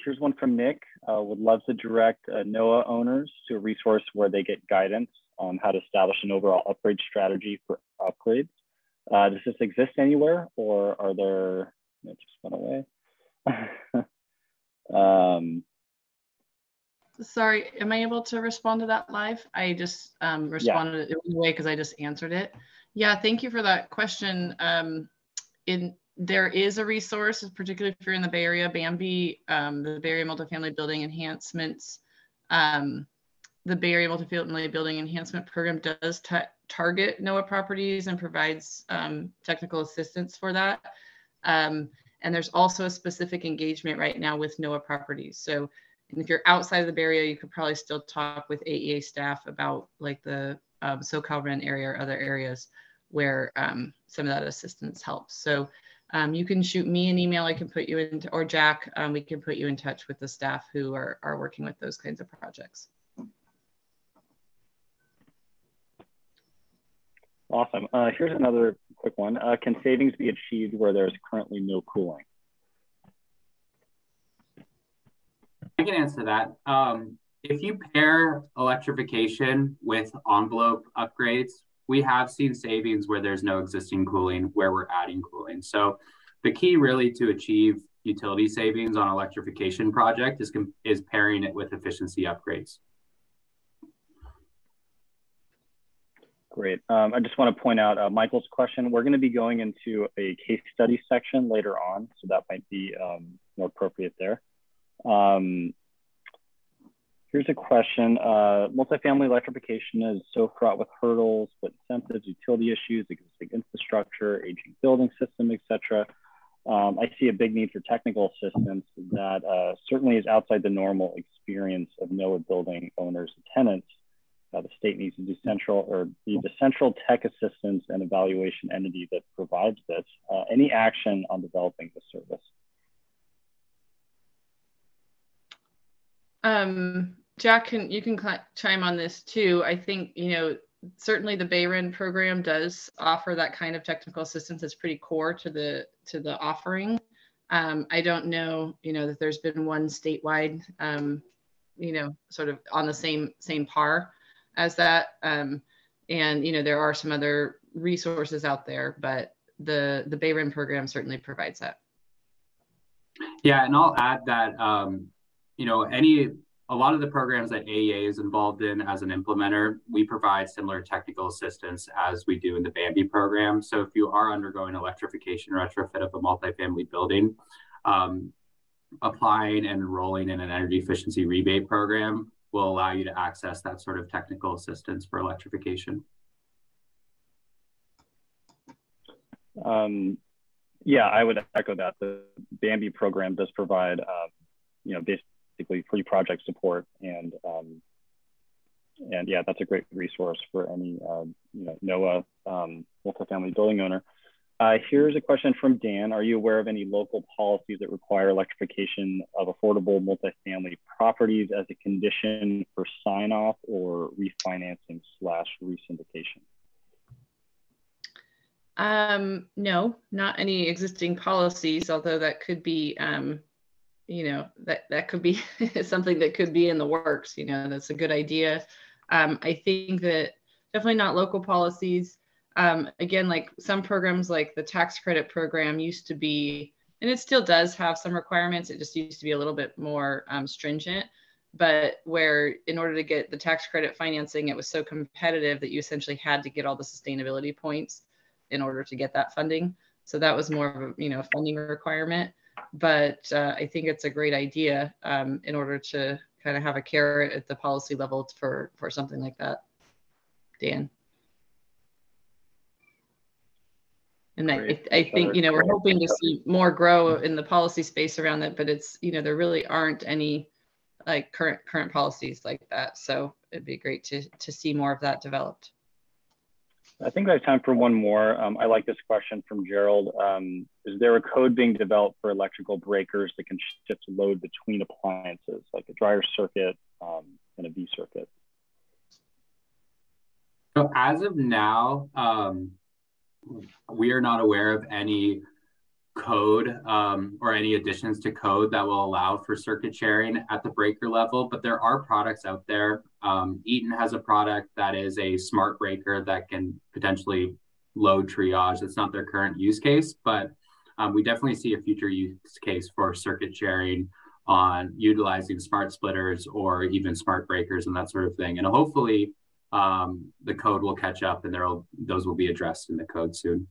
Here's one from Nick. Would love to direct NOAA owners to a resource where they get guidance on how to establish an overall upgrade strategy for upgrades. Does this exist anywhere, or are there, it just went away. Sorry, am I able to respond to that live? I just responded it away because I just answered it. Yeah, thank you for that question. There is a resource, particularly if you're in the Bay Area, BAMBI, the Bay Area Multifamily Building Enhancements. The Bay Area Multifamily Building Enhancement Program does target NOAA properties and provides technical assistance for that. And there's also a specific engagement right now with NOAA properties. So if you're outside of the Bay Area, you could probably still talk with AEA staff about like the SoCal-REN area or other areas where some of that assistance helps. So you can shoot me an email, I can put you in, or Jack, we can put you in touch with the staff who are working with those kinds of projects. Awesome. Here's another quick one. Can savings be achieved where there's currently no cooling? I can answer that. If you pair electrification with envelope upgrades, we have seen savings where there's no existing cooling, where we're adding cooling. So the key really to achieve utility savings on electrification project is pairing it with efficiency upgrades. Great. I just want to point out Michael's question. We're going to be going into a case study section later on, so that might be more appropriate there. Here's a question. Multifamily electrification is so fraught with hurdles, but incentives, utility issues, existing infrastructure, aging building system, etc. I see a big need for technical assistance that certainly is outside the normal experience of NOAA building owners and tenants. The state needs to do the central tech assistance and evaluation entity that provides this. Any action on developing the service? Jack, you can chime on this too. I think, certainly the BayREN program does offer that kind of technical assistance that's pretty core to the offering. I don't know, that there's been one statewide, sort of on the same par as that. And, there are some other resources out there, but the BayREN program certainly provides that. Yeah, and I'll add that, a lot of the programs that AEA is involved in as an implementer, we provide similar technical assistance as we do in the BAMBI program. So if you are undergoing electrification retrofit of a multifamily building, applying and enrolling in an energy efficiency rebate program will allow you to access that sort of technical assistance for electrification. Yeah, I would echo that. The BAMBI program does provide, basically free project support, and yeah, that's a great resource for any NOAA multifamily building owner. Here's a question from Dan. Are you aware of any local policies that require electrification of affordable multifamily properties as a condition for sign-off or refinancing / resyndication? No, not any existing policies, although that could be, that could be something that could be in the works. That's a good idea. I think that definitely not local policies. Again, like some programs like the tax credit program used to be, and it still does have some requirements. It just used to be a little bit more stringent, but where in order to get the tax credit financing, it was so competitive that you essentially had to get all the sustainability points in order to get that funding. So that was more of a funding requirement. But I think it's a great idea in order to kind of have a carrot at the policy level for something like that, Dan. And I think, we're hoping to see more grow in the policy space around that, but it's, there really aren't any like current policies like that. So it'd be great to see more of that developed. I think I have time for one more. I like this question from Gerald. Is there a code being developed for electrical breakers that can shift load between appliances, like a dryer circuit and a V circuit? So as of now, we are not aware of any code or any additions to code that will allow for circuit sharing at the breaker level, but there are products out there. Eaton has a product that is a smart breaker that can potentially load triage. It's not their current use case, but we definitely see a future use case for circuit sharing on utilizing smart splitters or even smart breakers and that sort of thing. And hopefully the code will catch up and those will be addressed in the code soon.